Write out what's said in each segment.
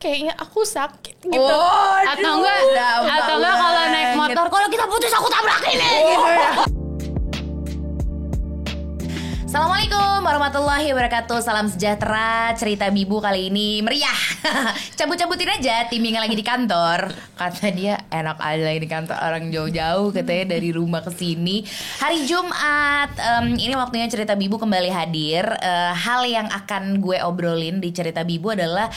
kayaknya aku sakit gitu. Oh, Atau enggak kalau naik motor, kalau kita putus aku tabrak ini gitu ya. Assalamualaikum warahmatullahi wabarakatuh. Salam sejahtera. Cerita Bibu kali ini meriah. Cabut-cabutin aja timing lagi di kantor. Kata dia enak aja lagi di kantor, orang jauh-jauh katanya dari rumah ke sini. Hari Jumat, ini waktunya Cerita Bibu kembali hadir. Hal yang akan gue obrolin di Cerita Bibu adalah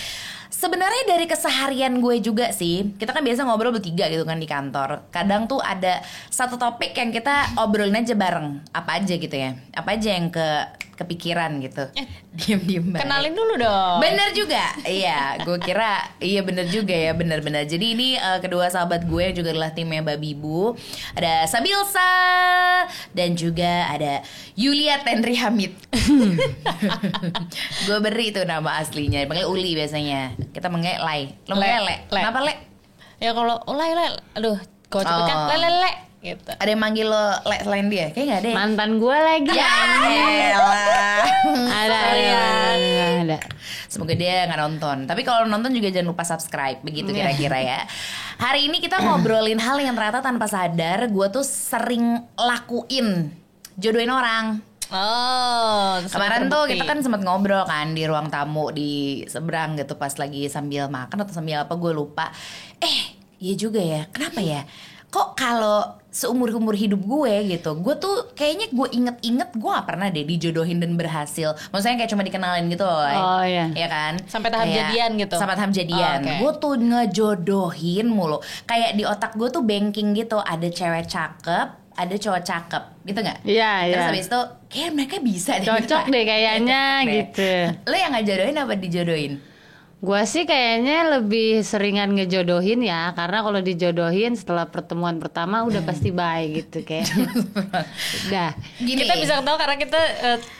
sebenarnya dari keseharian gue juga sih. Kita kan biasa ngobrol bertiga gitu kan di kantor. Kadang tuh ada satu topik yang kita obrolin aja bareng. Apa aja gitu ya. Apa aja yang kepikiran gitu. Diem-diem baik. Kenalin dulu dong. Bener juga. Iya, gue kira iya bener juga ya, bener-bener. Jadi ini kedua sahabat gue yang juga adalah timnya Babi Bu. Ada Sabilsa dan juga ada Yulia Tenri Hamid. Gue beri itu nama aslinya. Dipanggil Uli biasanya. Kita manggil Lai. Lo manggil Le. Kenapa Le? Ya kalau Lai, aduh, kau cepet kan Le gitu. Ada yang manggil lo Le selain dia? Kayaknya gak ada ya? Mantan gue lagi. Ya elah. Ada. Semoga dia gak nonton. Tapi kalau nonton juga jangan lupa subscribe. Begitu kira-kira ya. Hari ini kita ngobrolin hal yang ternyata tanpa sadar gue tuh sering lakuin. Jodohin orang. Oh, Kemarin tuh kita kan sempat ngobrol kan di ruang tamu di seberang gitu pas lagi sambil makan atau sambil apa gue lupa. Iya juga ya. Kenapa ya? Kok kalau seumur-umur hidup gue gitu, gue tuh kayaknya gue inget-inget gue gak pernah deh dijodohin dan berhasil. Maksudnya kayak cuma dikenalin gitu loh. Oh iya. Iya kan? Sampai tahap jadian gitu. Sampai tahap jadian. Oh, okay. Gue tuh ngejodohin mulu. Kayak di otak gue tuh banking gitu. Ada cewek cakep, ada cowok cakep, gitu nggak? Iya. Terus habis itu kayak mereka bisa deh. Cocok deh kayaknya gitu. Lo yang ngejodohin apa dijodohin? Gua sih kayaknya lebih seringan ngejodohin ya, karena kalau dijodohin setelah pertemuan pertama udah pasti bye gitu kayak. Udah. Gini. Kita bisa tahu karena kita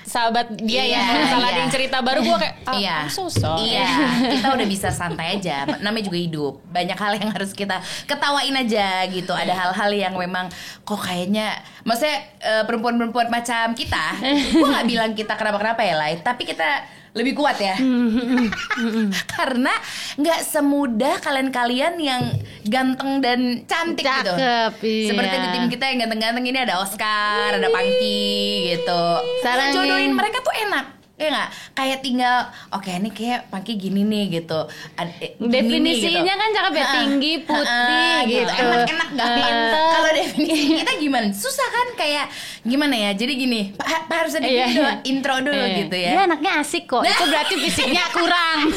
sahabat dia ya. Misalnya ada yang cerita baru gue kayak I'm so sorry. Iya, kita udah bisa santai aja. Namanya juga hidup. Banyak hal yang harus kita ketawain aja gitu. Ada hal-hal yang memang kok kayaknya, maksudnya perempuan-perempuan macam kita, gue nggak bilang kita kenapa-kenapa ya, Lai, tapi kita lebih kuat ya. Karena nggak semudah kalian-kalian yang ganteng dan cantik gitu. Iya. Seperti di tim kita yang ganteng-ganteng ini ada Oscar, ada Pangki gitu. Sarangin. Jodohin mereka tuh enak. Ya nggak? Kayak tinggal oke, ini kayak Pangki gini nih gitu. Definisinya gitu. kan cakep ya, tinggi, putih gitu. Enak-enak gampang. Kalau definisi kita gimana? Susah kan, kayak gimana ya? Jadi gini, Pak harus ada intro dulu gitu ya. Dia anaknya asik kok. Itu berarti fisiknya kurang.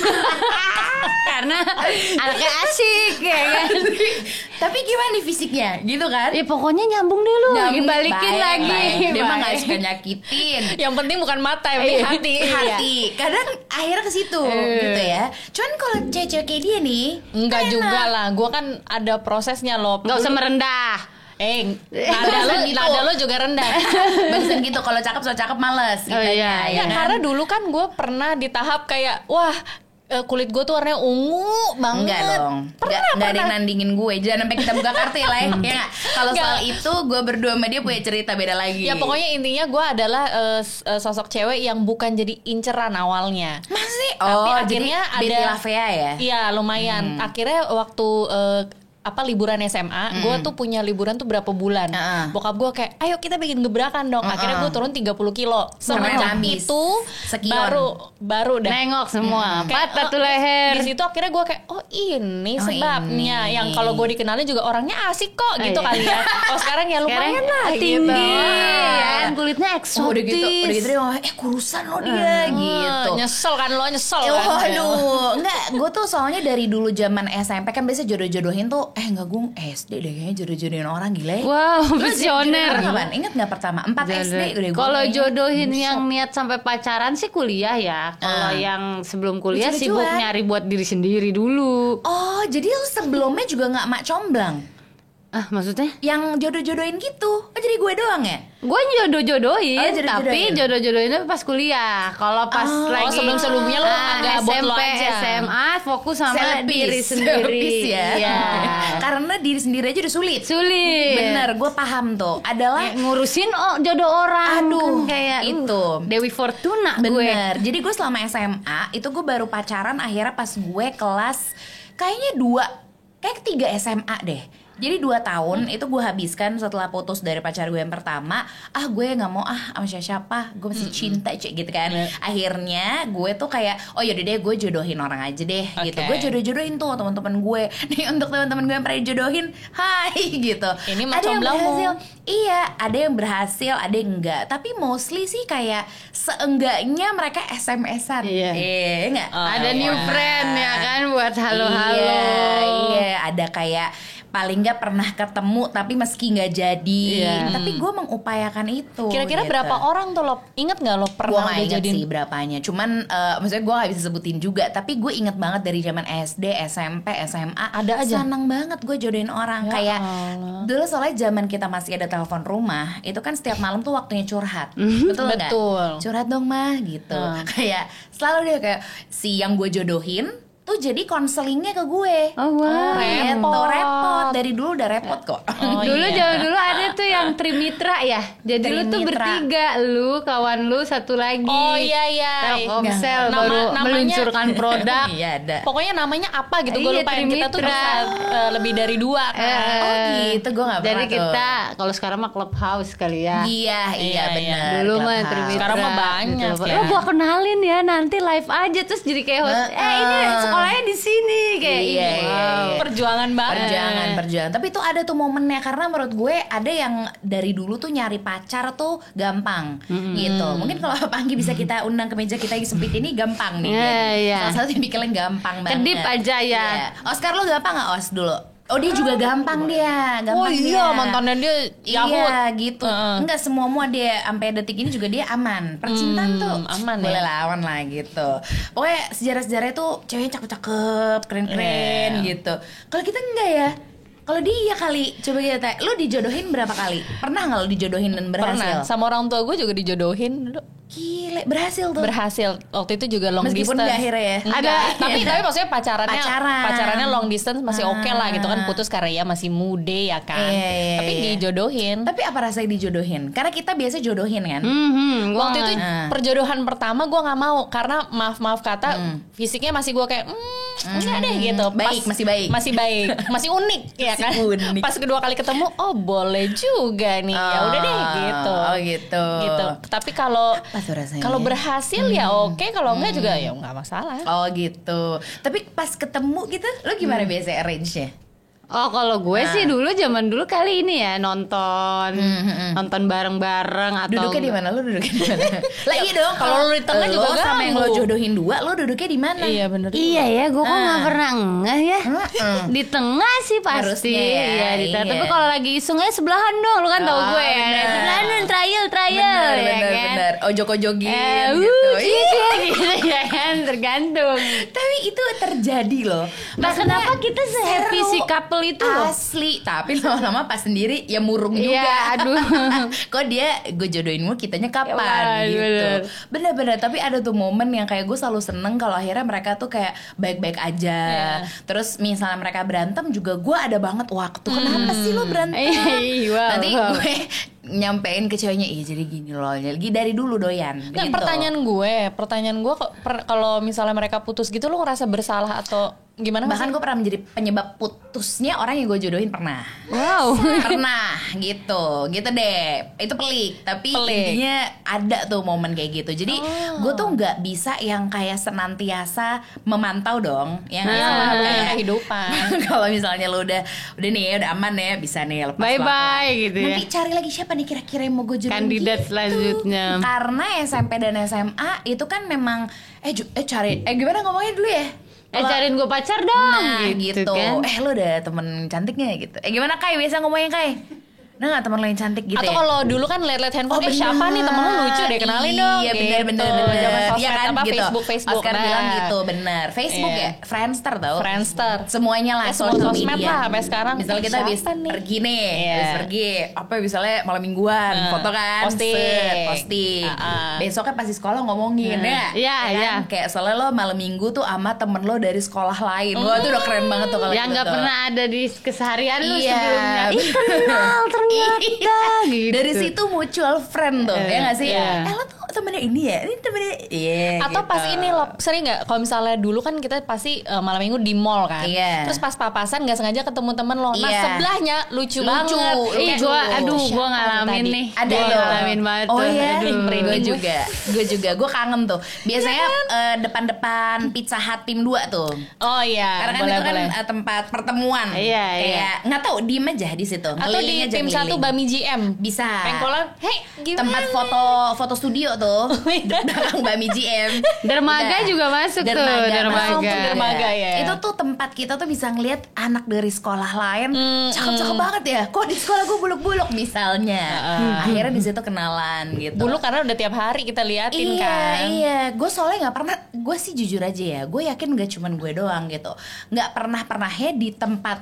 Karena anaknya asik ya kan. Tapi gimana nih fisiknya? Gitu kan? Ya pokoknya nyambung deh lu. Lagi balikin Baik, lagi. baik. Dia mah Baik. nggak suka nyakitin. Yang penting bukan mata, yang penting hati. Hati. Kadang akhirnya ke situ gitu ya. Cuman kalau cewek-cewek kayak dia nih, Enggak enak. juga lah. Gue kan ada prosesnya loh. Nggak usah merendah. Nada lo juga rendah. Bagusan gitu, kalau cakep so cakep males gitu. Oh, iya, Ya, kan? karena dulu kan gue pernah di tahap kayak wah, kulit gue tuh warnanya ungu banget. Enggak dong. Enggak ada yang nandingin gue. Jangan sampai kita buka kartu ya, Lai. Ya enggak? Kalau Enggak. soal itu gue berdua sama dia punya cerita beda lagi. Ya pokoknya intinya gue adalah sosok cewek yang bukan jadi inceran awalnya. masih. Tapi Oh, akhirnya jadi Betty ada Lavea ya? Iya lumayan. Akhirnya waktu liburan SMA, gue tuh punya liburan tuh berapa bulan. Bokap gue kayak, ayo kita bikin gebrakan dong. Akhirnya gue turun 30 kilo. Semenjak habis. itu Sekion. baru deh. Nengok semua. Kayak, Patah tuh leher. Di situ akhirnya gue kayak, oh ini sebabnya. ini. Yang kalau gue dikenalin juga orangnya asik kok gitu iya. kali ya. Oh sekarang ya lumayan lah tinggi gitu. ya, kulitnya eksotis. udah gitu dia kurusan lo dia gitu. Nyesel kan lo, nyesel Eh, kan. waduh, enggak, gue tuh soalnya dari dulu zaman SMP kan biasa jodoh-jodohin tuh, enggak gue SD deh kayaknya jodoh-jodohin orang gila ya. Wow, Lu visioner. jodohin orang kapan? Ingat nggak pertama? 4 SD udah gue. Kalau kayaknya. jodohin yang niat sampai pacaran sih kuliah ya. Kalau yang sebelum kuliah Lucu-lucuan. sibuk nyari buat diri sendiri dulu. Oh, jadi lu sebelumnya juga nggak mak comblang? Maksudnya? Yang jodoh-jodohin gitu. Oh jadi gue doang ya? Gue jodoh-jodohin, jodoh-jodohin. tapi jodoh-jodohinnya pas kuliah. Kalau pas lagi sebelum-sebelumnya lu agak abot lo SMP, aja. SMA fokus sama Selebis. diri sendiri. Selebis ya. Iya. Karena diri sendiri aja udah sulit. Sulit. Bener, gue paham tuh. Adalah Ngurusin jodoh orang. Aduh, kan kayak itu. Dewi Fortuna gue. bener. Jadi gue selama SMA itu gue baru pacaran akhirnya pas gue kelas kayaknya 3 SMA deh. Jadi 2 tahun itu gue habiskan setelah putus dari pacar gue yang pertama. Gue gak mau sama siapa, gue masih cinta gitu kan. Akhirnya gue tuh kayak yaudah deh gue jodohin orang aja deh gitu. Gue jodoh-jodohin tuh teman-teman gue. Nih untuk teman-teman gue yang pernah dijodohin, hai gitu. Ini Ada yang berhasil, berhasil. iya ada yang berhasil, ada yang enggak. Tapi mostly sih kayak seenggaknya mereka SMS-an. Iya. Enggak? Ada new friend ya kan buat halo-halo. Iya, ada kayak paling nggak pernah ketemu tapi meski nggak jadi, tapi gue mengupayakan itu. Kira-kira gitu. berapa orang tuh lo? Ingat nggak lo Gue pernah nggak udah inget jadiin? sih berapanya. Cuman maksudnya gue nggak bisa sebutin juga. Tapi gue inget banget dari zaman SD, SMP, SMA. Ada aja? Seneng banget gue jodohin orang. Ya Kayak Allah. dulu soalnya zaman kita masih ada telepon rumah, itu kan setiap malam tuh waktunya curhat. Betul nggak? Betul. Curhat dong mah gitu. Kayak selalu dia kayak si yang gue jodohin tuh jadi konselingnya ke gue. Oh wow. Repot. Dari dulu udah repot kok. Dulu zaman dulu ada tuh yang Trimitra ya. Jadi lu tuh Trimitra. bertiga, lu kawan lu satu lagi. Oh iya. Telkomsel Nama- baru namanya- meluncurkan produk. Iya ada. Pokoknya namanya apa gitu, gue Iya, lupa. Yang kita tuh Trimitra. bisa lebih dari 2 kan. Oh gitu, gue nggak pernah Jadi tuh. kita kalau sekarang mah Clubhouse kali ya. Iya Iya, benar. Dulu mah Clubhouse. Trimitra. Sekarang mah banyak gitu. ya. Oh, gua kenalin ya nanti live aja terus jadi kayak host. Ini sekolahnya di sini kayak Iya, ini. iya, Wow. iya. Perjuangan banget. Perjuangan. Tapi itu ada tuh momennya karena menurut gue ada yang dari dulu tuh nyari pacar tuh gampang gitu. Mungkin kalau Panggi bisa kita undang ke meja kita yang sempit ini gampang nih. Iya, Jadi, iya. Salah satu tipikalnya gampang banget. Kedip aja ya. Iya. Oscar lo gampang nggak Os dulu? Oh dia juga gampang dia. Gampang Oh iya, dia. mantannya dia Yahoo. Iya gitu. Enggak semua dia sampai detik ini juga dia aman. Percintaan tuh aman boleh ya. lawan lah gitu. Pokoknya sejarah-sejarahnya tuh ceweknya cakep-cakep, keren-keren gitu. Kalau kita enggak ya. Kalau dia kali, coba kita tanya, lu dijodohin berapa kali? Pernah nggak lu dijodohin dan berhasil? Pernah. Sama orang tua gue juga dijodohin dulu. Gile, berhasil tuh. Berhasil. Waktu itu juga long Meskipun distance. nggak akhirnya ya. Enggak. Tapi maksudnya pacarannya long distance masih oke lah gitu kan, putus karena ya masih muda ya kan. Iya, Tapi iya. dijodohin. Tapi apa rasanya dijodohin? Karena kita biasa jodohin kan. Gua Waktu itu perjodohan pertama gue nggak mau karena maaf kata fisiknya masih gue kayak enggak deh gitu. Baik, masih baik. Masih baik, masih unik ya kan. unik. Pas kedua kali ketemu, oh boleh juga nih. Ya udah deh gitu. Oh gitu. Gitu. Tapi kalau Apa tuh rasanya? kalau berhasil ya oke, kalau enggak juga ya nggak masalah. Oh gitu. Tapi pas ketemu gitu, lo gimana biasa arrange-nya? Oh kalau gue sih dulu zaman dulu kali ini ya nonton bareng-bareng atau Duduknya di mana? Lu duduknya di mana? Lah iya dong. Kalau lu di tengah juga lo sama yang lo ganggu. jodohin 2, lo duduknya di mana? Iya bener. Iya ya, gue kok nggak pernah ngeh ya. Di tengah sih pasti. Harusnya ya, Iya di tengah. iya. Tapi kalau lagi isengnya sebelahan dong, lu kan tahu gue ya. bener. Sebelahan dong, trial Bener. ya kan. Ojok-ojogin Gitu. gitu. Iya gitu ya kan, tergantung. Tapi itu terjadi loh. Nah Maksudnya kenapa kita se-happy seru. si couple itu loh? Asli, tapi lama-lama pas sendiri ya murung juga. Iya, aduh. Kok dia gue jodohinmu kitanya kapan Wah, gitu. bener. Bener-bener, tapi ada tuh momen yang kayak gue selalu seneng kalau akhirnya mereka tuh kayak baik-baik aja. Terus misalnya mereka berantem juga gue ada banget waktu. Kenapa sih lo berantem? Iya, wow, Nanti wow. gue nyampein ke ceweknya, iya jadi gini loh, lagi dari dulu doyan. Nah, gitu. pertanyaan gue kalau misalnya mereka putus gitu, lo ngerasa bersalah atau gimana? Bahkan gue pernah menjadi penyebab putusnya orang yang gue jodohin pernah. Wow. Pernah gitu deh. Itu pelik, tapi Pelik. intinya ada tuh momen kayak gitu. Jadi gue tuh nggak bisa yang kayak senantiasa memantau dong, yang kayak kehidupan. kalau misalnya lo udah nih ya, udah aman ya, bisa nih lepas Bye-bye pelan-pelan. gitu ya. Nanti cari lagi siapa nih kira-kira yang mau gue jodohin Kandidat gitu. selanjutnya. Karena SMP dan SMA itu kan memang cari gimana ngomongnya dulu ya? Cariin gue pacar dong Nah gitu, kan. lo ada temen cantiknya gitu. Gimana Kai? Biasa ngomongnya Kai? Nah nggak teman lo yang cantik gitu Atau ya? kalau dulu kan lihat-lihat handphone, siapa nih temen lo lucu deh, kenalin dong. Iya bener. Zaman sosmed Iya kan apa gitu. Facebook. Oscar bilang gitu, bener. Facebook ya, Friendster tau. Friendster. Semuanya lah, semua social sosmed media. lah sampai sekarang. Misalnya kita habis pergi nih, habis pergi, apa misalnya malam mingguan, foto kan, posting. Besoknya pasti sekolah ngomongin ya. Iya. Kayak soalnya lo malam minggu tuh sama temen lo dari sekolah lain. Wah itu udah keren banget tuh kalau yang gitu nggak tuh. pernah ada di keseharian lu Iya. sebelumnya. Ih kenal ternyata gitu. Dari situ mutual friend tuh, ya nggak sih? Iya. Lo tuh temennya ini ya, ini temennya. Iya. Atau gitu. pas ini lo sering nggak kalau misalnya dulu kan kita pasti malam minggu di mall kan. Iya. Terus pas papasan nggak sengaja ketemu temen lo. Nah Iya. sebelahnya lucu banget. Ih gue ngalamin tadi? nih. Ada Gua lo. ngalamin banget Oh tuh. iya, Aduh. gue juga, gue kangen tuh. Biasanya depan-depan Pizza Hut tim 2 tuh. Oh iya. Karena kan boleh, itu kan boleh. tempat pertemuan. Iya. Kayak nggak tahu diem aja di situ. Atau di Keliling aja, tim keliling. 1 Bami GM. Bisa. Pengkolan, hey gimana? Tempat foto studio tuh. Belakang Bami GM. Dermaga Udah. juga masuk tuh. masuk tuh, dermaga ya. Itu tuh tempat kita tuh bisa ngeliat anak dari sekolah lain. Cakep-cakep banget ya. Kok di sekolah gue buluk-buluk misalnya. Akhirnya di situ kenalan gitu. Bulu karena udah tiap hari kita liatin kan. Iya, gue soalnya nggak pernah. Gue sih jujur aja ya, gue yakin nggak cuman gue doang gitu. Nggak pernahnya di tempat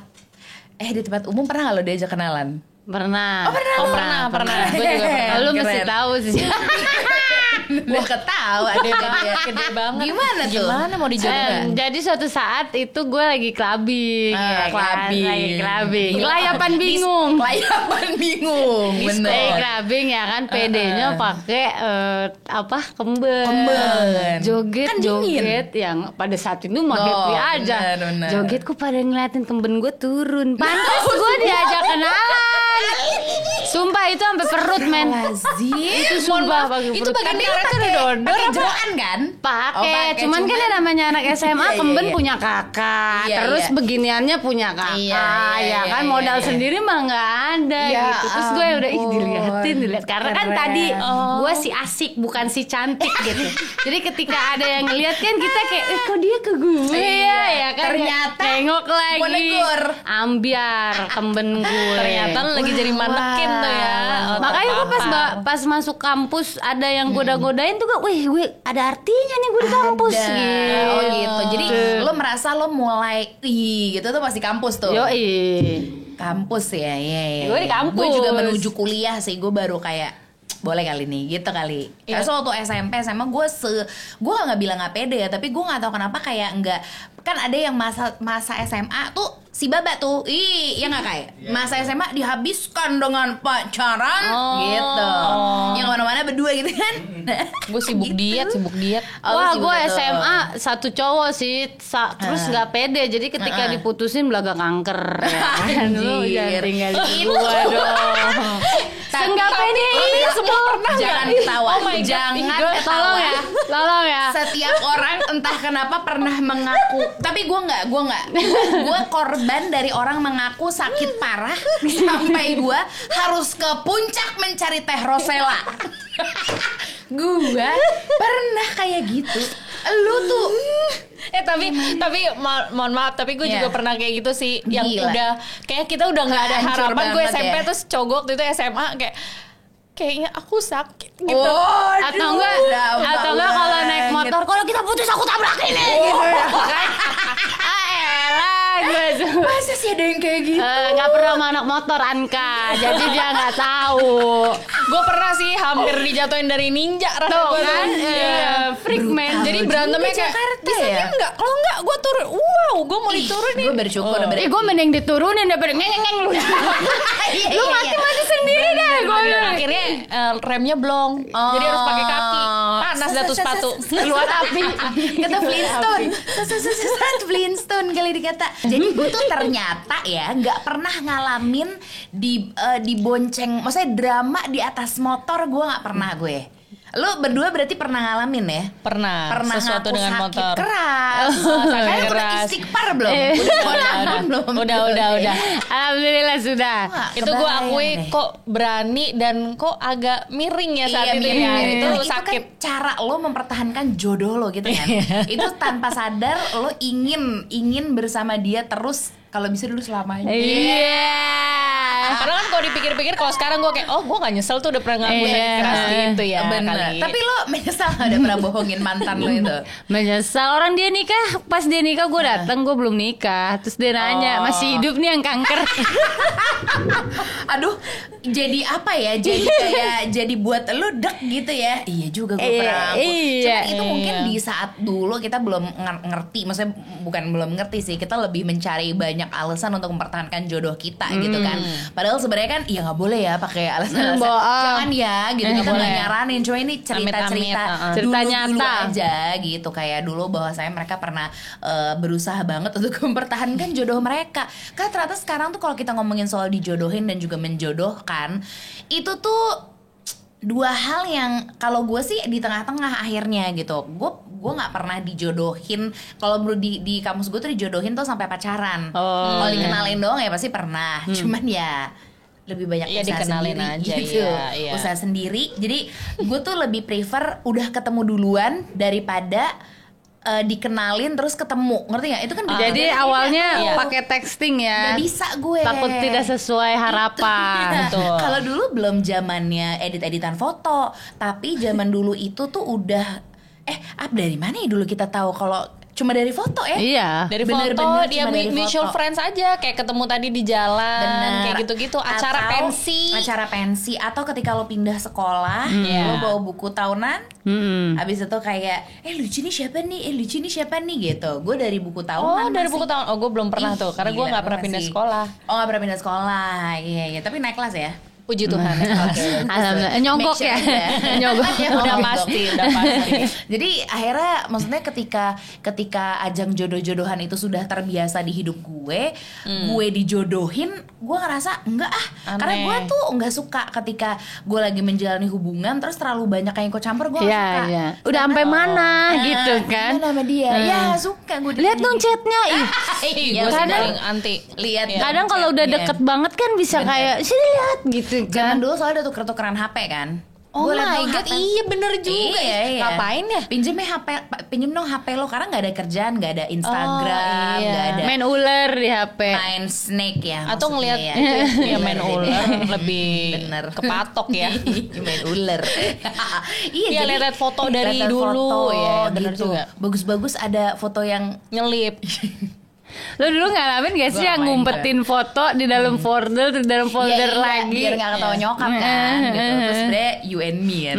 umum pernah nggak lo diajak kenalan? Pernah. Pernah. Gue juga pernah. Lu mesti Keren. tahu sih. Gue ketawa Gede banget. Gimana tuh? Gimana mau dijodohin? Jadi suatu saat itu gue lagi clubbing, ya kan? Lagi clubbing. Kelayapan bingung. Kelayapan bingung. Lagi Bener. clubbing ya kan, PD-nya pakai kemben. Kemben. Joget Kan dingin. joget yang pada saat itu mah happy aja. bener. Joget kok pada ngeliatin kemben gue turun. Pantas gue diajak kenalan. Sumpah itu sampai perut men. Itu sumpah pakai Itu perut. bagian Tapi karetnya udah dodor Pakai apa? jeroan kan? pakai, cuman kan yang namanya anak SMA Iya, kemben iya. punya kakak, Iya, terus iya. beginiannya punya kakak, Iya, ya kan iya, modal iya. sendiri mah nggak ada Ya gitu. Terus gue udah dilihat karena kan Keren. tadi gue si asik bukan si cantik gitu. Jadi ketika ada yang ngeliat kan kita kayak kok dia ke gue ya kan. Ternyata tengok lagi menegur. ambiar kemben gue. Ternyata lu lagi jadi manekin tuh ya. Makanya gue pas masuk kampus ada yang goda-godain tuh gue ada artinya nih gue di kampus Ada. gitu. Oh gitu. Jadi lo merasa lo mulai gitu tuh pasti kampus tuh. Yoi. Kampus ya, iya. Gue di kampus. Gue juga menuju kuliah sih. Gue baru kayak boleh kali nih, gitu kali. Iya. Karena waktu SMP SMA gue nggak bilang nggak pede ya, tapi gue nggak tahu kenapa kayak nggak. Kan ada yang masa SMA tuh si baba tuh, ya nggak kayak masa SMA dihabiskan dengan pacaran, gitu. Yang mana-mana berdua gitu kan. Gue sibuk diet. Wah, sibuk gue betul. SMA satu cowok sih, terus nggak pede. Jadi ketika diputusin belaga kanker. Ya kan? Lu Anjir. jangan tinggalin Itu. gue dong. Senggak pede Lo itu. jangan ketawa. Oh my God. Jangan Tolong ya, tolong ya. Setiap orang entah kenapa pernah mengaku, tapi gue nggak, gue korban dari orang mengaku sakit parah sampai gue harus ke puncak mencari teh rosella. Gue pernah kayak gitu. Lu tuh tapi mohon maaf, tapi gue Iya. juga pernah kayak gitu sih. Yang Gila. udah kayak kita udah nggak ada Hancur harapan. Gue banget SMP ya. terus cogok itu SMA kayaknya aku sakit gitu. Atau enggak kalau naik motor, kalau kita putus aku tabrakin nih gitu ya kan. Elah gue tuh. masa sih ada yang kayak gitu? Nggak pernah sama anak motor Anka, jadi dia nggak tahu. Gue pernah sih hampir dijatuhin dari ninja Tuh gua kan, freak man. Jadi berantemnya Juga kayak Jakarta bisa ya? enggak? Kalau enggak gue turun. Wow, gue mau diturunin. Gue bersyukur. Gue mending diturunin daripada ngeng lu. Lu mati sendiri deh gue. Akhirnya remnya blong. Jadi harus pakai kaki. Panas dah tuh sepatu. Keluar api. Kata Flintstone. Flintstone kali dikata. Jadi gue tuh ternyata ya nggak pernah ngalamin di bonceng, maksudnya drama di atas motor, gue nggak pernah gue. Lu berdua berarti pernah ngalamin ya? Pernah sesuatu ngaku dengan sakit motor. keras. Sakit Kalian udah keras. istighfar belum? Belum. Udah. Alhamdulillah sudah. Wah, Itu gue kebayang akui deh. kok berani dan kok agak miring ya saat itu ya. miring. Itu Dan sakit. kan cara lo mempertahankan jodoh lo gitu kan. Itu tanpa sadar lo ingin bersama dia terus, kalau bisa dulu selamanya. Iya. Padahal kan kalau dipikir-pikir kalau sekarang gue kayak gue gak nyesel tuh udah pernah ngakuin keras gitu ya. Bener. Kali. Tapi lo menyesal gak udah pernah bohongin mantan lo itu? Menyesal. Orang dia nikah, pas dia nikah gue dateng, gue belum nikah. Terus dia nanya, masih hidup nih yang kanker. Aduh, jadi apa ya? Jadi kayak jadi buat lo dek gitu ya. Iya juga gue pernah. Cuma itu mungkin di saat dulu kita belum ngerti, maksudnya bukan belum ngerti sih, kita lebih mencari banyak alasan untuk mempertahankan jodoh kita gitu kan. Padahal sebenarnya kan ya nggak boleh ya pakai alasan jangan ya gitu. Kita nggak nyaranin, cuma ini cerita-cerita cerita nyata aja gitu. Kayak dulu bahwa saya mereka pernah berusaha banget untuk mempertahankan jodoh mereka. Karena ternyata sekarang tuh kalau kita ngomongin soal dijodohin dan juga menjodohkan, itu tuh dua hal yang kalau gue sih di tengah-tengah akhirnya gitu. Gue nggak pernah dijodohin. Kalau di kamus gue tuh dijodohin tuh sampai pacaran. Kalau dikenalin doang ya pasti pernah. Cuman ya lebih banyak usaha dikenalin sendiri aja gitu. iya. Usaha sendiri. Jadi gue tuh lebih prefer udah ketemu duluan daripada dikenalin terus ketemu, ngerti nggak? Itu kan jadi awalnya pakai texting ya. Gak bisa gue. Takut tidak sesuai harapan. Kalau dulu belum zamannya edit-editan foto, tapi zaman dulu itu tuh udah dari mana ya dulu kita tahu kalau cuma dari foto ya? Iya. Dari foto dia mutual friends aja, kayak ketemu tadi di jalan, kayak gitu-gitu. Acara pensi atau ketika lo pindah sekolah, lo bawa buku tahunan, abis itu kayak lucu nih siapa nih gitu. Gue dari buku tahunan. Dari buku tahunan. Gue belum pernah tuh, karena gue nggak pernah pindah sekolah. Nggak pernah pindah sekolah, iya. Tapi naik kelas ya. Puji Tuhan. Alhamdulillah. Nyogok ya. Nyogok. Udah pasti. Jadi akhirnya maksudnya ketika ajang jodoh-jodohan itu sudah terbiasa di hidup gue dijodohin, gue ngerasa enggak karena gue tuh enggak suka ketika gue lagi menjalani hubungan terus terlalu banyak yang ikut campur, gue enggak suka. Iya. Udah sampai mana gitu kan? Sama dia. Ya suka gue. Lihat dong chatnya. Gue kadang anti. Lihat. Kadang kalau udah deket banget kan bisa kayak sini lihat gitu. Zaman dulu soalnya udah tuker-tukeran HP kan. Oh my god, iya bener juga. Iya. Ngapain ya? Pinjem dong HP lo, karena nggak ada kerjaan, nggak ada Instagram, nggak ada. Main ular di HP. Main Snake ya. Atau ngelihat ya main ular lebih kepatok ya. Main ular. Iya, lihat foto dari dulu ya, bener gitu. juga. Bagus-bagus ada foto yang nyelip. Lo dulu ngalamin gak sih yang ngumpetin foto di dalam folder, lagi biar gak ketawa nyokap kan gitu. Terus sebenernya you and me kan.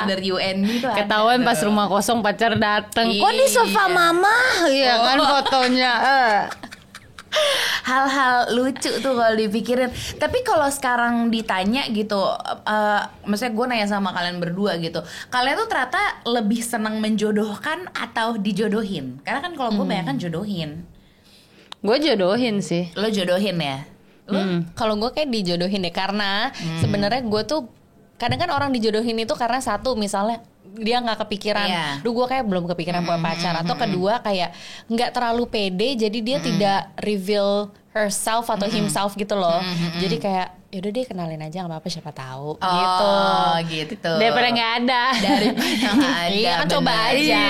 Folder you and me tuh ketahuan pas rumah kosong pacar dateng. Kok di sofa mama? Iya kan fotonya. Hal-hal lucu tuh kalau dipikirin. Tapi kalau sekarang ditanya gitu, maksudnya gue nanya sama kalian berdua gitu, kalian tuh ternyata lebih senang menjodohkan atau dijodohin? Karena kan kalau gue banyak kan jodohin. Gue jodohin sih. Lo jodohin ya? Kalau gue kayak dijodohin deh, karena sebenarnya gue tuh kadang kan orang dijodohin itu karena satu misalnya dia nggak kepikiran, duh gue kayak belum kepikiran buat pacar, atau kedua kayak nggak terlalu pede, jadi dia tidak reveal herself atau himself gitu loh. Jadi kayak yaudah deh kenalin aja nggak apa-apa, siapa tahu gitu. Daripada nggak ada. Iya kan coba aja.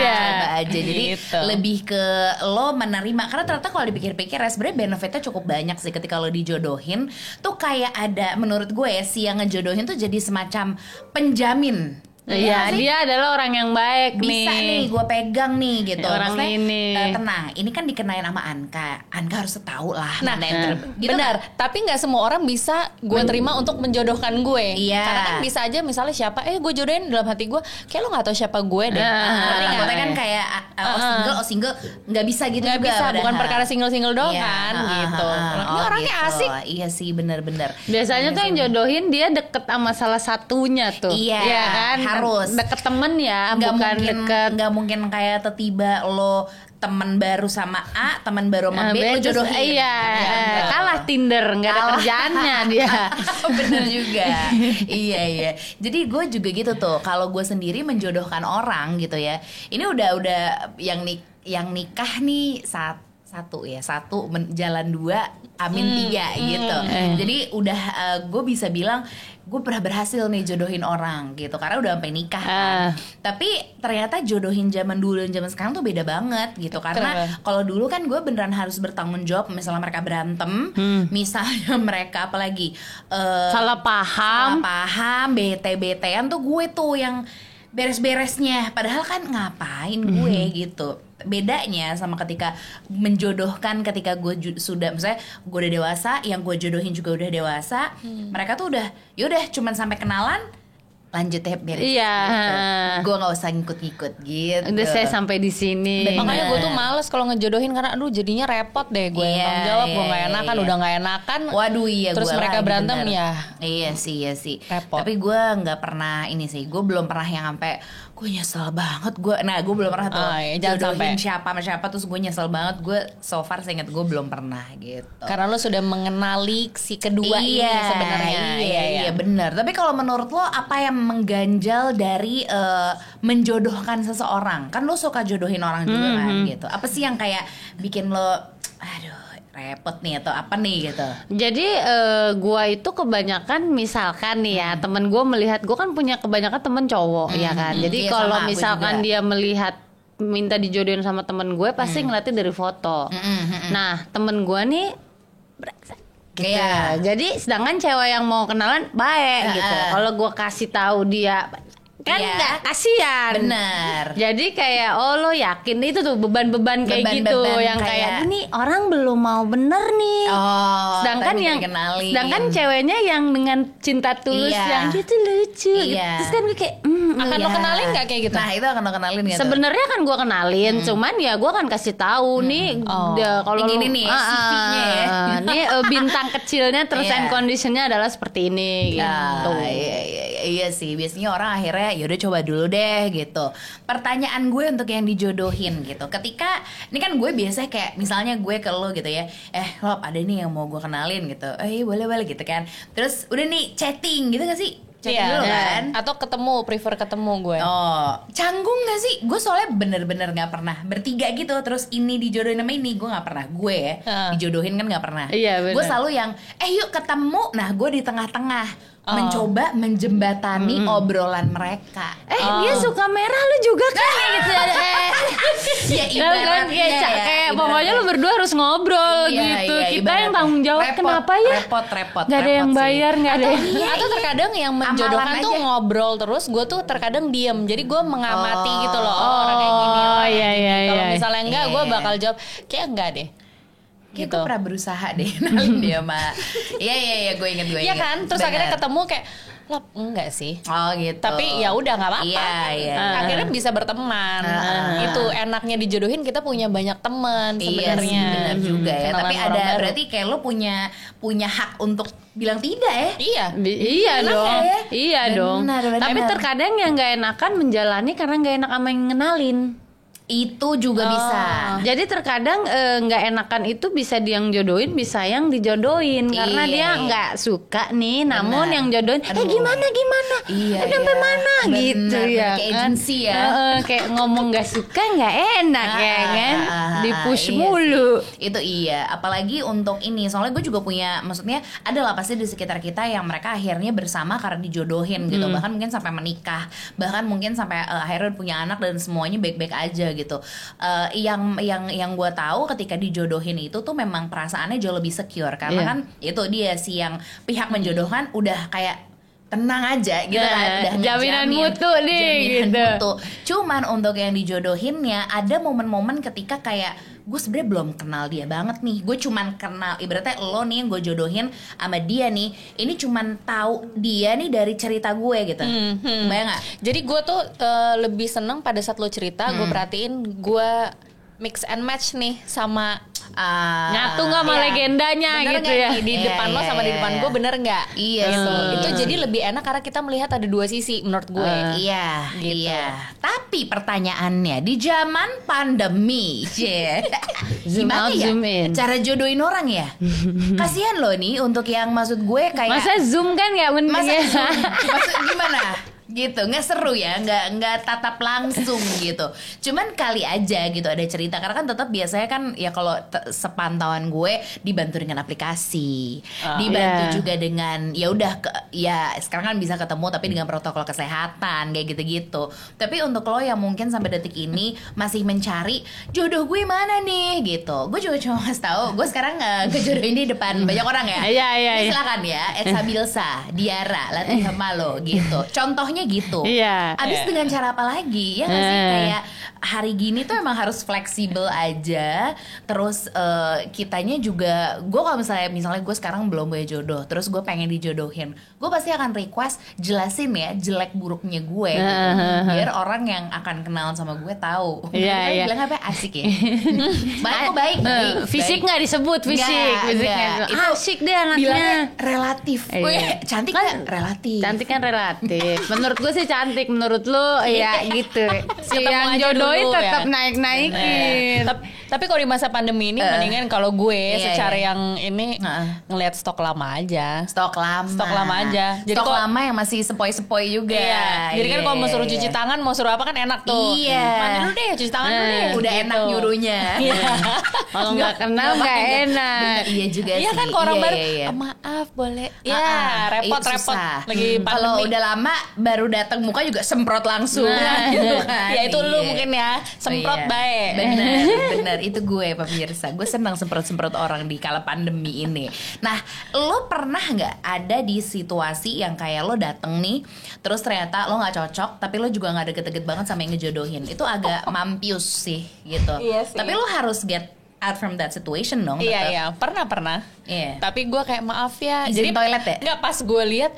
Jadi lebih ke lo menerima, karena ternyata kalau dipikir-pikir ya sebenarnya benefitnya cukup banyak sih ketika lo dijodohin. Tuh kayak ada, menurut gue ya, si yang ngejodohin tuh jadi semacam penjamin. Iya, dia adalah orang yang baik nih. Bisa nih, gue pegang nih gitu. Orang maksudnya, ini tenang, ini kan dikenain sama Anka harus tahu lah. Nah, gitu benar. Kan? Tapi nggak semua orang bisa gue terima untuk menjodohkan gue. Iya. Karena kan bisa aja misalnya siapa, gue jodohin, dalam hati gue kayak lo nggak tahu siapa gue deh. Takutnya kan kayak single nggak bisa gitu. Nggak bisa, bukan perkara single doang kan, gitu. Ini orangnya gitu. asik. Iya sih, benar-benar. Biasanya tuh yang jodohin dia deket sama salah satunya tuh. Iya kan. Harus deket temen ya, bukan deket. Nggak mungkin kayak tiba-tiba lo teman baru sama A, teman baru sama B, lo jodohin. Iya, kalah Tinder, nggak ada kerjaannya dia. Bener juga. Iya. Jadi gue juga gitu tuh. Kalau gue sendiri menjodohkan orang gitu ya. Ini udah yang nikah nih satu jalan 2 amin 3 gitu. Jadi udah gue bisa bilang gue pernah berhasil nih jodohin orang gitu karena udah sampai nikah kan. Tapi ternyata jodohin zaman dulu dan zaman sekarang tuh beda banget gitu karena kalau dulu kan gue beneran harus bertanggung jawab misalnya mereka berantem, misalnya mereka apalagi salah paham, bete-betean tuh gue tuh yang beres-beresnya, padahal kan ngapain gue gitu. Bedanya sama ketika menjodohkan, ketika gue sudah misalnya gue udah dewasa, yang gue jodohin juga udah dewasa, mereka tuh udah yaudah cuman sampai kenalan lanjut ya beres. Iya. Gitu. Gue nggak usah ngikut-ngikut gitu. Udah saya sampai di sini. Makanya gue tuh males kalau ngejodohin karena aduh jadinya repot deh gue tanggung jawab, gue nggak enakan, udah nggak enakan. Waduh iya. Terus mereka berantem ya. Iya sih. Repot. Tapi gue nggak pernah ini sih. Gue belum pernah yang sampai gue nyesel banget gue. Nah gue belum pernah tuh jodohin siapa sama siapa terus gue nyesel banget. Gue so far seinget gue belum pernah gitu. Karena lo sudah mengenali si kedua ini sebenarnya. Iya benar. Tapi kalau menurut lo apa yang mengganjal dari menjodohkan seseorang? Kan lo suka jodohin orang juga kan gitu. Apa sih yang kayak bikin lo aduh repot nih atau apa nih gitu? Jadi gua itu kebanyakan misalkan nih ya temen gua melihat, gua kan punya kebanyakan temen cowok ya kan. Jadi kalau misalkan dia melihat minta dijodohin sama temen gue pasti ngeliatnya dari foto. Nah temen gue nih gitu. Iya. Jadi sedangkan cewek yang mau kenalan baik gitu. Kalau gue kasih tahu dia kan nggak kasihan. Bener. Jadi kayak lo yakin itu tuh beban-beban kayak gitu yang kayak ini orang belum mau bener nih. Sedangkan ceweknya yang dengan cinta tulus yang gitu lucu gitu. Terus kan gue kayak akan lo kenalin nggak kayak gitu? Nah itu akan lo kenalin gitu. Sebenarnya kan gue kenalin, cuman ya gue akan kasih tahu nih kalau ini nih CV-nya ya. Nih bintang kecilnya terus and conditionnya adalah seperti ini gitu. Iya sih biasanya orang akhirnya yaudah coba dulu deh gitu. Pertanyaan gue untuk yang dijodohin gitu, ketika ini kan gue biasa kayak misalnya gue ke lo gitu ya, lo ada nih yang mau gue kenalin gitu, boleh gitu kan, terus udah nih chatting gitu gak sih? Dulu kan? Atau prefer ketemu gue. Canggung gak sih? Gue soalnya bener-bener gak pernah bertiga gitu. Terus ini dijodohin sama ini, gue gak pernah. Gue dijodohin kan gak pernah. Gue selalu yang yuk ketemu. Nah gue di tengah-tengah mencoba menjembatani obrolan mereka. Dia suka merah lu juga kan gitu. Ya ibaratnya kayak pokoknya lu berdua harus ngobrol gitu. Kita yang tanggung jawab. Kenapa ya? Repot. Gak ada yang bayar, gak ada yang. Atau terkadang yang menjodohkan tuh ngobrol terus, gue tuh terkadang diem. Jadi gue mengamati gitu loh. Orang kayak gini. Iya. Kalau misalnya enggak, gue bakal jawab kayak enggak deh. Gitu. Gue pernah berusaha deh nalin dia mah. Iya gue inget. Iya kan, terus akhirnya ketemu kayak enggak sih. Gitu. Tapi ya udah nggak apa-apa. Iya. Akhirnya bisa berteman. Itu enaknya dijodohin, kita punya banyak teman sebenarnya. Benar juga ya. Tapi ada berarti kayak lo punya hak untuk bilang tidak ya? Iya dong. Iya dong. Tapi benar. terkadang yang nggak enakan menjalani karena nggak enak sama yang ngenalin. Itu juga bisa. Jadi terkadang nggak enakan itu bisa dia yang jodohin, bisa yang dijodohin karena dia nggak suka nih. Namun yang jodohin, gimana? Sampai mana gitu ya? Kayak agensi ya. Kayak ngomong nggak suka nggak enak ya kan? Dipush mulu. Itu iya. Apalagi untuk ini. Soalnya gue juga punya, maksudnya adalah pasti di sekitar kita yang mereka akhirnya bersama karena dijodohin gitu. Bahkan mungkin sampai menikah. Bahkan mungkin sampai akhirnya punya anak dan semuanya baik-baik aja gitu. Yang gue tahu ketika dijodohin itu tuh memang perasaannya jauh lebih secure karena kan itu dia si yang pihak menjodohkan udah kayak tenang aja gitu kan, udah jaminan mutu nih gitu. Mutu. Cuman untuk yang dijodohinnya ada momen-momen ketika kayak gue sebenarnya belum kenal dia banget nih, gue cuman kenal ibaratnya lo nih yang gue jodohin sama dia nih, ini cuman tahu dia nih dari cerita gue gitu. Bayang gak? Jadi gue tuh lebih seneng pada saat lo cerita, gue perhatiin, gue mix and match nih sama nyatu nggak sama legendanya bener gitu gak ya di depan lo sama di depan gue bener nggak? Iya gitu. sih. Itu jadi lebih enak karena kita melihat ada dua sisi menurut gue. Iya gitu. Iya. Tapi pertanyaannya di zaman pandemi gimana ya zoom in. cara jodohin orang ya? Kasihan loh nih untuk yang maksud gue kayak masa zoom kan nggak mending masa ya? zoom? Maksud gimana? gitu, nggak seru ya, nggak tatap langsung gitu. Cuman kali aja gitu ada cerita, karena kan tetap biasanya kan ya kalau sepantauan gue dibantu dengan aplikasi, dibantu juga dengan ya udah ya sekarang kan bisa ketemu tapi dengan protokol kesehatan kayak gitu-gitu. Tapi untuk lo yang mungkin sampai detik ini masih mencari jodoh gue mana nih gitu, gue juga cuma ngasih tahu, gue sekarang kejodohin di depan banyak orang ya. Iya. Silakan ya, Etsa Bilsa, Diara, latih sama lo gitu. Contohnya gitu. Iya. Abis dengan cara apa lagi? Ya nggak sih, kayak hari gini tuh emang harus fleksibel aja. Terus kitanya juga, gue kalau misalnya gue sekarang belum punya jodoh, terus gue pengen dijodohin, gue pasti akan request jelasin ya jelek buruknya gue gitu. Biar orang yang akan kenalan sama gue tahu. Iya. Bilang apa asik ya. baik. Fisik nggak disebut, fisik Nggak. Itu asik deh anaknya. Bilangnya relatif. Cantik kan relatif. Cantik kan relatif. Menurut gue sih cantik, menurut lu ya gitu. Si Ketemu yang aja jodohin dulu tetap ya. naik-naikin. Tapi kalau di masa pandemi ini mendingan kalau gue Iya, secara iya. yang ini ngelihat stok lama aja. Stok lama aja. Jadi stok kok- lama yang masih sepoi-sepoi juga. Iya. Jadi kan kalau mau suruh cuci tangan, mau suruh apa kan enak tuh. Iya. Mandi dulu deh, cuci tangan dulu deh. Udah gitu. enak nyuruhnya. Kalau nggak kenal nggak enak. Bener, iya juga Iya sih. kan kalau orang baru, iya. maaf boleh. Iya, Ya repot. susah. Lagi pandemi. Kalau udah lama baru datang muka juga semprot langsung. Nah, gitu kan. ya itu lu Iya. mungkin ya, semprot Oh, iya. baik. Bener itu gue pemirsa. Gue senang semprot-semprot orang di kala pandemi ini. Nah, lo pernah nggak ada di situasi yang kayak lo dateng nih, terus ternyata lo nggak cocok, tapi lo juga nggak deket-deket banget sama yang ngejodohin. Itu agak mampius sih gitu. Iya sih. Tapi lo harus get out from that situation dong. Iya, pernah. Iya. Tapi gue kayak maaf ya. Izin toilet ya? Nggak, pas gue lihat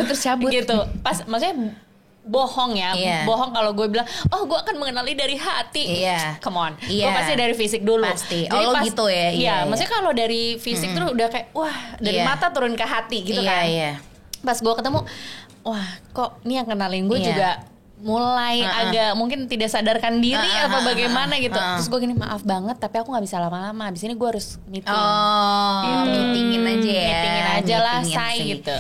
Terus cabut. gitu. Pas maksudnya bohong ya. Iya. Bohong kalau gue bilang, "Oh, gue akan mengenali dari hati." Iya. Come on. Iya. Gue pasti dari fisik dulu. Pasti. Oh, lo gitu ya? Iya, Iya, maksudnya kalau dari fisik tuh udah kayak wah, dari Iya. mata turun ke hati gitu kan. Iya. Pas gue ketemu, wah, kok ini yang kenalin gue Iya. juga mulai agak mungkin tidak sadarkan diri apa bagaimana gitu. Terus gue gini, maaf banget tapi aku nggak bisa lama-lama. Abis ini gue harus meeting. Oh, meetingin aja ya. Meetingin aja lah, Meetingin say sih. gitu.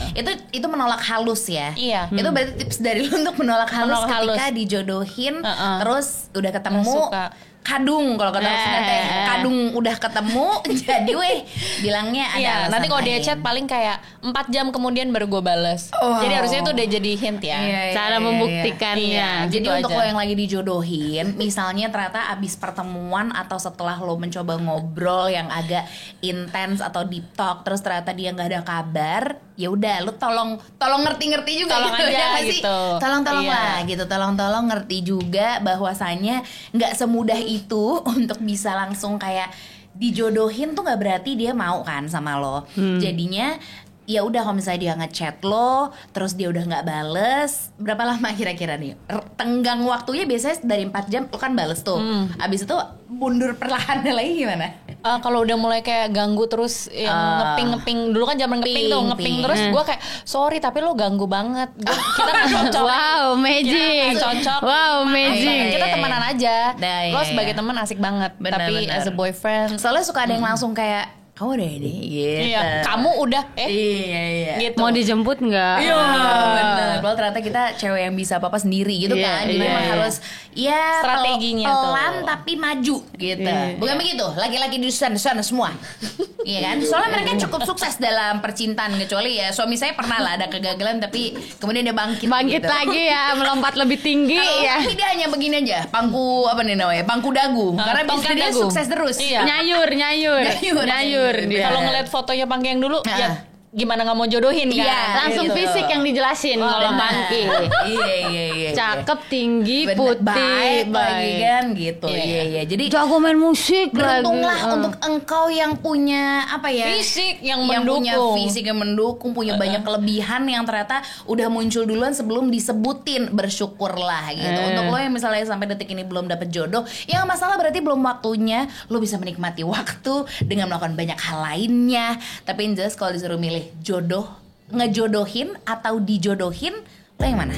Itu menolak halus ya. Iya. Itu berarti tips dari lu untuk menolak halus Menolak ketika halus. dijodohin, terus udah ketemu. Nggak suka. Kadung kalau kata Sunda teh, kadung udah ketemu jadi weh bilangnya ada Iya, alasan nanti kalau dia lain. chat paling kayak 4 jam kemudian baru gue bales. Wow. Jadi harusnya itu udah jadi hint ya. Iya, Cara iya, membuktikannya. Iya. Jadi Gitu untuk aja. lo yang lagi dijodohin, misalnya ternyata abis pertemuan atau setelah lo mencoba ngobrol yang agak intens atau deep talk, terus ternyata dia nggak ada kabar, ya udah lo tolong ngerti juga Tolong gitu, aja ya nggak sih? gitu. Tolong Iya. lah gitu, tolong ngerti juga bahwasanya nggak semudah itu untuk bisa langsung kayak dijodohin tuh nggak berarti dia mau kan sama lo. Jadinya ya udah kalau misalnya dia ngechat lo terus dia udah nggak bales, berapa lama kira-kira nih tenggang waktunya? Biasanya dari 4 jam lo kan bales tuh, abis itu mundur perlahan lagi gimana? Kalau udah mulai kayak ganggu terus yang ngeping dulu kan zaman ngeping tuh, ngeping Ping. terus gue kayak sorry tapi lo ganggu banget. Kita nggak cocok. Wow, magic. Kita nggak cocok. Wow, Iya, magic. Kita temenan aja. Nah, iya, Lo sebagai iya. teman asik banget. Benar, tapi benar. as a boyfriend, Soalnya suka ada yang langsung kayak kamu udah ini gitu. iya, kamu udah Iya. gitu. Mau dijemput nggak? Iya, bener. Padahal ternyata kita cewek yang bisa apa-apa sendiri gitu Iya, kan. Jadi iya, memang iya. harus ya Strateginya tuh. pelan tapi maju gitu. Iya. Bukan begitu? Laki-laki di sana semua. Iya kan? Soalnya mereka cukup sukses dalam percintaan, kecuali ya suami saya pernah lah ada kegagalan tapi kemudian dia bangkit Bangkit gitu. lagi ya, melompat lebih tinggi Kalau ya. tapi dia hanya begini aja, pangku apa nih namanya? Pangku dagu. Karena tongkat bisnis dia dagu. sukses terus. Iya. Nyayur Nyayur dia. Kalau ngeliat fotonya Pangki yang dulu, Nah. ya gimana nggak mau jodohin kan? Iya, Langsung gitu. fisik yang dijelasin kalau benar. Pangki. Iya. Cakep, tinggi, Bener, putih, baik lagi kan gitu. Iya. Iya. Jadi Jago main musik beruntunglah lagi. untuk engkau yang punya apa ya? Fisik yang punya mendukung. fisik yang mendukung, punya banyak kelebihan yang ternyata udah muncul duluan sebelum disebutin. Bersyukurlah gitu. Untuk lo yang misalnya sampai detik ini belum dapet jodoh, ya nggak masalah, berarti belum waktunya. Lo bisa menikmati waktu dengan melakukan banyak hal lainnya. Tapi yang jelas kalau disuruh milih jodoh, ngejodohin atau dijodohin, lo yang mana?